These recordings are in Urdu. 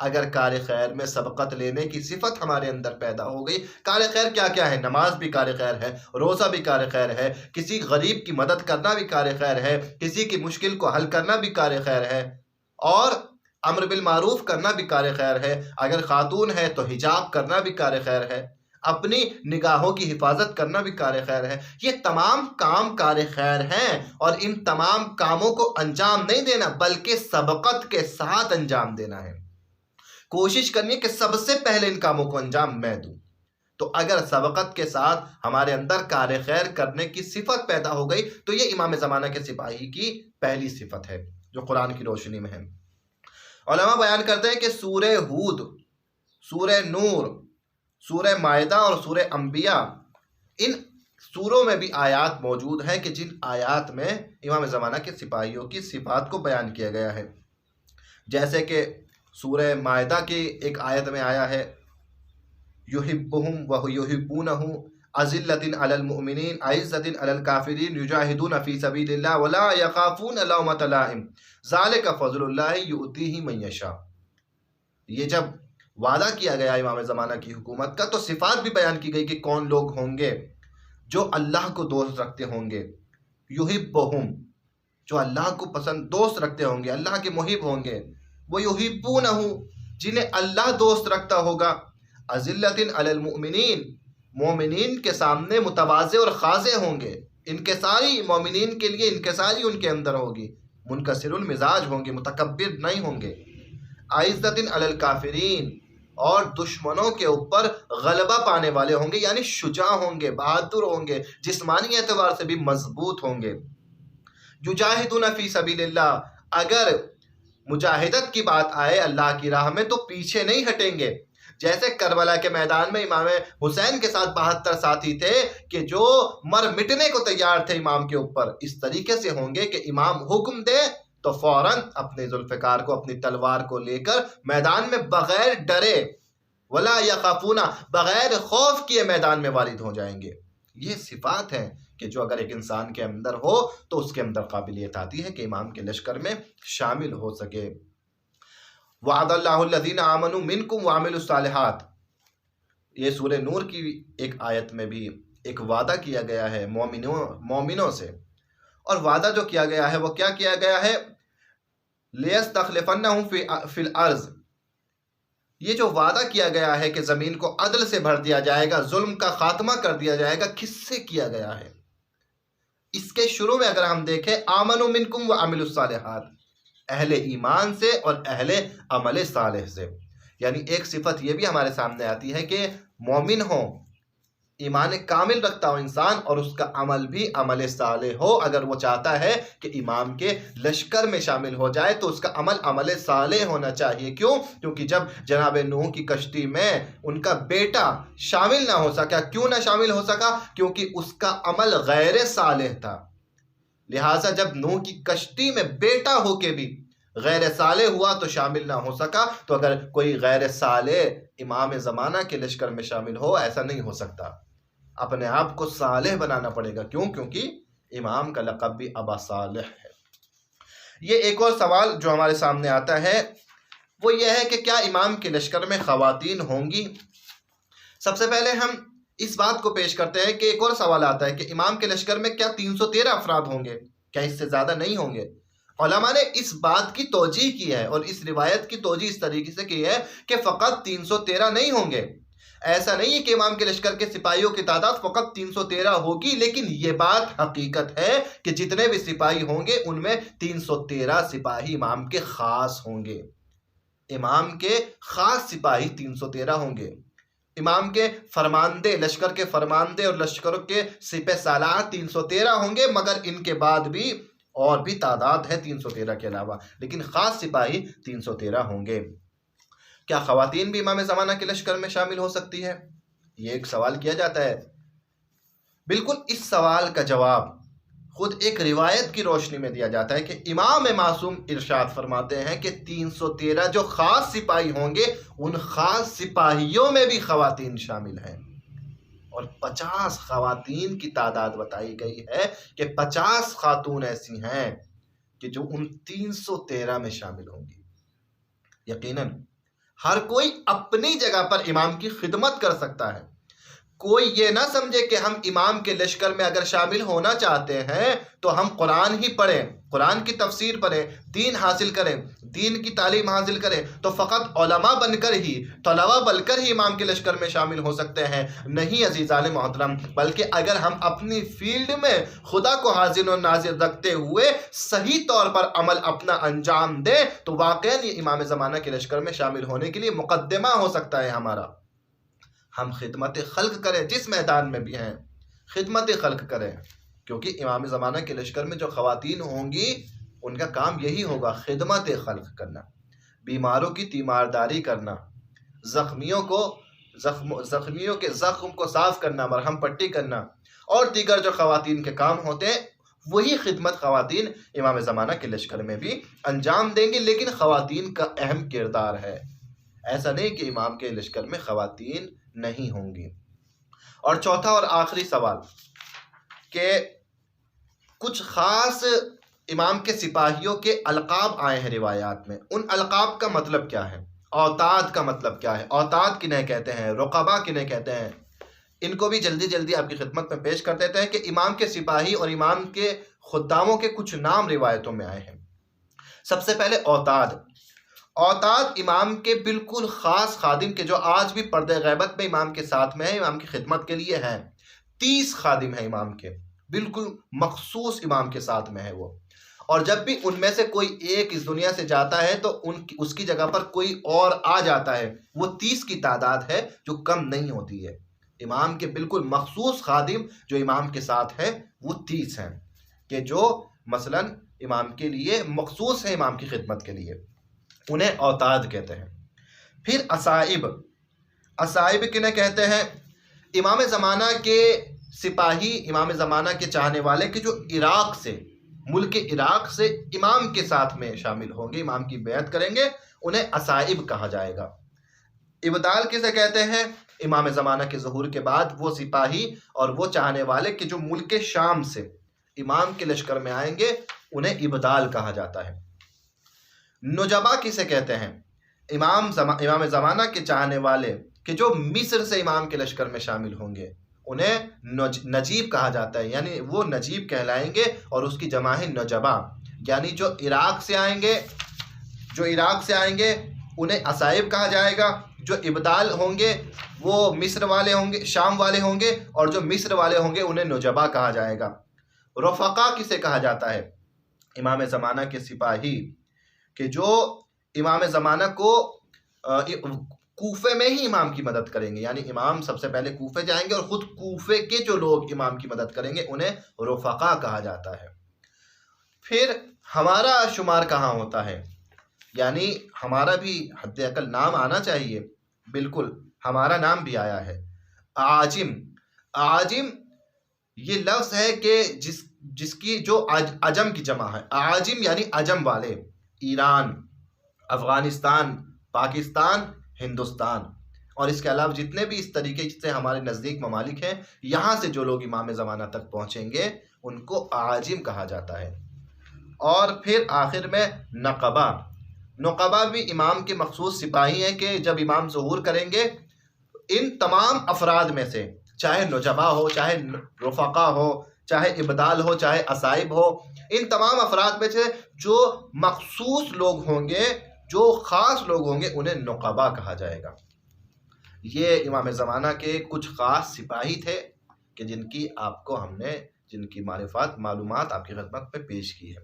اگر کار خیر میں سبقت لینے کی صفت ہمارے اندر پیدا ہو گئی، کار خیر کیا کیا ہے؟ نماز بھی کار خیر ہے، روزہ بھی کار خیر ہے، کسی غریب کی مدد کرنا بھی کار خیر ہے، کسی کی مشکل کو حل کرنا بھی کار خیر ہے، اور امر بالمعروف کرنا بھی کار خیر ہے۔ اگر خاتون ہے تو حجاب کرنا بھی کار خیر ہے، اپنی نگاہوں کی حفاظت کرنا بھی کار خیر ہے۔ یہ تمام کام کار خیر ہیں، اور ان تمام کاموں کو انجام نہیں دینا بلکہ سبقت کے ساتھ انجام دینا ہے۔ کوشش کرنی ہے کہ سب سے پہلے ان کاموں کو انجام میں دوں۔ تو اگر سبقت کے ساتھ ہمارے اندر کار خیر کرنے کی صفت پیدا ہو گئی تو یہ امام زمانہ کے سپاہی کی پہلی صفت ہے جو قرآن کی روشنی میں ہے۔ علماء بیان کرتے ہیں کہ سورہ ہود، سورہ نور، سورہ مائدہ اور سورہ انبیاء، ان سوروں میں بھی آیات موجود ہیں کہ جن آیات میں امام زمانہ کے سپاہیوں کی صفات کو بیان کیا گیا ہے۔ جیسے کہ سورہ مائدہ کی ایک آیت میں آیا ہے یحبہم ویحبونہ اذلۃ علی المؤمنین اعزۃ علی الکافرین یجاہدون فی سبیل اللہ ولا یخافون لومۃ لائم ذلک فضل اللہ یؤتیہ من یشاء۔ یہ جب وعدہ کیا گیا امام زمانہ کی حکومت کا تو صفات بھی بیان کی گئی کہ کون لوگ ہوں گے جو اللہ کو دوست رکھتے ہوں گے، یحبہم، جو اللہ کو پسند دوست رکھتے ہوں گے، اللہ کے محب ہوں گے، وہ یحبونہ، جنہیں اللہ دوست رکھتا ہوگا، اذلۃ علی المؤمنین، مومنین کے سامنے متواضع اور خاضع ہوں گے، انکساری مومنین کے لیے انکساری ان کے اندر ہوگی، منکسر المزاج ہوں گے، متکبر نہیں ہوں گے، اعزۃ علی الکافرین، اور دشمنوں کے اوپر غلبہ پانے والے ہوں گے، یعنی شجاع ہوں گے، بہادر ہوں گے، جسمانی اعتبار سے بھی مضبوط ہوں گے۔ یجاہدون فی سبیل اللہ، اگر مجاہدت کی بات آئے اللہ کی راہ میں تو پیچھے نہیں ہٹیں گے۔ جیسے کربلا کے میدان میں امام حسین کے ساتھ 72 ساتھی تھے کہ جو مر مٹنے کو تیار تھے امام کے اوپر، اس طریقے سے ہوں گے کہ امام حکم دے تو فوراً اپنے ذوالفقار کو، اپنی تلوار کو لے کر میدان میں بغیر ڈرے، ولا یخافون، بغیر خوف کیے میدان میں وارد ہو جائیں گے۔ یہ صفات ہیں کہ جو اگر ایک انسان کے اندر ہو تو اس کے اندر قابلیت آتی ہے کہ امام کے لشکر میں شامل ہو سکے۔ وعد اللہ الذین آمنوا منکم وعملوا الصالحات، یہ سورہ نور کی ایک آیت میں بھی ایک وعدہ کیا گیا ہے مومنوں سے، اور وعدہ جو کیا گیا ہے وہ کیا کیا گیا ہے؟ لِيَسْتَخْلِفَنَّهُمْ فِي الْأَرْضِ، یہ جو وعدہ کیا گیا ہے کہ زمین کو عدل سے بھر دیا جائے گا، ظلم کا خاتمہ کر دیا جائے گا، کس سے کیا گیا ہے؟ اس کے شروع میں اگر ہم دیکھیں آمنوا منکم وعملوا الصالحات، اہل ایمان سے اور اہل عمل صالح سے، یعنی ایک صفت یہ بھی ہمارے سامنے آتی ہے کہ مومن ہو، ایمان کامل رکھتا ہو انسان، اور اس کا عمل بھی عمل صالح ہو۔ اگر وہ چاہتا ہے کہ امام کے لشکر میں شامل ہو جائے تو اس کا عمل عمل صالح ہونا چاہیے۔ کیوں؟ کیونکہ جب جناب نوح کی کشتی میں ان کا بیٹا شامل نہ ہو سکا، کیوں نہ شامل ہو سکا؟ کیونکہ اس کا عمل غیر صالح تھا۔ لہٰذا جب نوح کی کشتی میں بیٹا ہو کے بھی غیر صالح ہوا تو شامل نہ ہو سکا۔ تو اگر کوئی غیر صالح امام زمانہ کے لشکر میں شامل ہو، ایسا نہیں ہو سکتا، اپنے آپ کو صالح بنانا پڑے گا۔ کیوں؟ کیونکہ امام کا لقب بھی ابا صالح ہے۔ یہ ایک اور سوال جو ہمارے سامنے آتا ہے وہ یہ ہے کہ کیا امام کے لشکر میں خواتین ہوں گی؟ سب سے پہلے ہم اس بات کو پیش کرتے ہیں کہ ایک اور سوال آتا ہے کہ امام کے لشکر میں کیا 313 افراد ہوں گے؟ کیا اس سے زیادہ نہیں ہوں گے؟ علماء نے اس بات کی توجیہ کی ہے اور اس روایت کی توجیہ اس طریقے سے کی ہے کہ فقط 313 نہیں ہوں گے۔ ایسا نہیں ہے کہ امام کے لشکر کے سپاہیوں کی تعداد فقط 313 ہوگی، لیکن یہ بات حقیقت ہے کہ جتنے بھی سپاہی ہوں گے ان میں 313 سپاہی امام کے خاص ہوں گے۔ امام کے خاص سپاہی 313 ہوں گے۔ امام کے فرماندے، لشکر کے فرماندے اور لشکروں کے سپہ سالار 313 ہوں گے، مگر ان کے بعد بھی اور بھی تعداد ہے 313 کے علاوہ، لیکن خاص سپاہی 313 ہوں گے۔ کیا خواتین بھی امام زمانہ کے لشکر میں شامل ہو سکتی ہے؟ یہ ایک سوال کیا جاتا ہے۔ بالکل اس سوال کا جواب خود ایک روایت کی روشنی میں دیا جاتا ہے کہ امام معصوم ارشاد فرماتے ہیں کہ 313 جو خاص سپاہی ہوں گے ان خاص سپاہیوں میں بھی خواتین شامل ہیں، اور 50 خواتین کی تعداد بتائی گئی ہے کہ 50 خاتون ایسی ہیں کہ جو ان 313 میں شامل ہوں گی۔ یقیناً ہر کوئی اپنی جگہ پر امام کی خدمت کر سکتا ہے۔ کوئی یہ نہ سمجھے کہ ہم امام کے لشکر میں اگر شامل ہونا چاہتے ہیں تو ہم قرآن ہی پڑھیں، قرآن کی تفسیر پڑھیں، دین حاصل کریں، دین کی تعلیم حاصل کریں تو فقط علماء بن کر ہی، طلباء بن کر ہی امام کے لشکر میں شامل ہو سکتے ہیں۔ نہیں عزیزان محترم، بلکہ اگر ہم اپنی فیلڈ میں خدا کو حاضر و ناظر رکھتے ہوئے صحیح طور پر عمل اپنا انجام دیں تو واقعاً یہ امام زمانہ کے لشکر میں شامل ہونے کے لیے مقدمہ ہو سکتا ہے ہمارا۔ ہم خدمت خلق کریں، جس میدان میں بھی ہیں خدمت خلق کریں، کیونکہ امام زمانہ کے لشکر میں جو خواتین ہوں گی ان کا کام یہی ہوگا، خدمت خلق کرنا، بیماروں کی تیمارداری کرنا، زخمیوں کے زخم کو صاف کرنا، مرہم پٹی کرنا، اور دیگر جو خواتین کے کام ہوتے ہیں وہی خدمت خواتین امام زمانہ کے لشکر میں بھی انجام دیں گے۔ لیکن خواتین کا اہم کردار ہے، ایسا نہیں کہ امام کے لشکر میں خواتین نہیں ہوں گی۔ اور چوتھا اور آخری سوال کہ کچھ خاص امام کے سپاہیوں کے القاب آئے ہیں روایات میں، ان القاب کا مطلب کیا ہے؟ اوتاد کا مطلب کیا ہے؟ اوتاد کنہیں کہتے ہیں؟ رقبہ کنہیں کہتے ہیں؟ ان کو بھی جلدی جلدی آپ کی خدمت میں پیش کر دیتے ہیں کہ امام کے سپاہی اور امام کے خداموں کے کچھ نام روایتوں میں آئے ہیں۔ سب سے پہلے اوتاد۔ اوتاد امام کے بالکل خاص خادم کے جو آج بھی پردہ غیبت میں امام کے ساتھ میں ہیں، امام کی خدمت کے لیے ہیں۔ 30 خادم ہیں امام کے، بالکل مخصوص امام کے ساتھ میں ہے وہ، اور جب بھی ان میں سے کوئی ایک اس دنیا سے جاتا ہے تو اس کی جگہ پر کوئی اور آ جاتا ہے۔ وہ 30 کی تعداد ہے جو کم نہیں ہوتی ہے۔ امام کے بالکل مخصوص خادم جو امام کے ساتھ ہیں وہ 30 ہیں کہ جو مثلا امام کے لیے مخصوص ہیں، امام کی خدمت کے لیے، انہیں اوتاد کہتے ہیں۔ پھر اسائب۔ اسائب کنہیں کہتے ہیں؟ امام زمانہ کے سپاہی، امام زمانہ کے چاہنے والے کہ جو عراق سے، ملک عراق سے امام کے ساتھ میں شامل ہوں گے، امام کی بیعت کریں گے، انہیں اسائب کہا جائے گا۔ ابدال کسے کہتے ہیں؟ امام زمانہ کے ظہور کے بعد وہ سپاہی اور وہ چاہنے والے کہ جو ملک شام سے امام کے لشکر میں آئیں گے، انہیں ابدال کہا جاتا ہے۔ نجبا کسے کہتے ہیں؟ امام زمانہ کے چاہنے والے کہ جو مصر سے امام کے لشکر میں شامل ہوں گے، انہیں نجیب کہا جاتا ہے، یعنی وہ نجیب کہلائیں گے، اور اس کی جمع ہے نجبا، یعنی جو عراق سے آئیں گے انہیں اسائب کہا جائے گا، جو ابدال ہوں گے وہ مصر والے ہوں گے، شام والے ہوں گے، اور جو مصر والے ہوں گے انہیں نجبا کہا جائے گا۔ رفقا کسے کہا جاتا ہے؟ امام زمانہ کے سپاہی کہ جو امام زمانہ کو کوفے میں ہی امام کی مدد کریں گے، یعنی امام سب سے پہلے کوفے جائیں گے اور خود کوفے کے جو لوگ امام کی مدد کریں گے انہیں رفقا کہا جاتا ہے۔ پھر ہمارا شمار کہاں ہوتا ہے؟ یعنی ہمارا بھی حد اقل نام آنا چاہیے۔ بالکل ہمارا نام بھی آیا ہے، عاجم۔ عاجم یہ لفظ ہے کہ جس کی جو عجم کی جمع ہے، عاجم یعنی عجم والے، ایران، افغانستان، پاکستان، ہندوستان، اور اس کے علاوہ جتنے بھی اس طریقے سے ہمارے نزدیک ممالک ہیں، یہاں سے جو لوگ امام زمانہ تک پہنچیں گے ان کو عاجم کہا جاتا ہے۔ اور پھر آخر میں نقبہ۔ نقبہ بھی امام کے مخصوص سپاہی ہیں کہ جب امام ظہور کریں گے ان تمام افراد میں سے، چاہے نجبا ہو، چاہے رفقا ہو، چاہے ابدال ہو، چاہے اسائب ہو، ان تمام افراد میں سے جو مخصوص لوگ ہوں گے، جو خاص لوگ ہوں گے، انہیں نقبہ کہا جائے گا۔ یہ امام زمانہ کے کچھ خاص سپاہی تھے کہ جن کی معلومات آپ کی خدمت پہ پیش کی ہے۔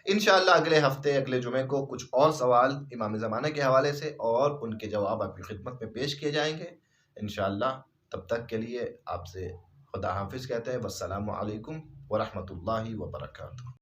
انشاءاللہ اگلے ہفتے، اگلے جمعے کو کچھ اور سوال امام زمانہ کے حوالے سے اور ان کے جواب آپ کی خدمت میں پیش کیے جائیں گے انشاءاللہ۔ تب تک کے لیے آپ سے خدا حافظ کہتے ہیں۔ والسلام علیکم ورحمۃ اللہ وبرکاتہ۔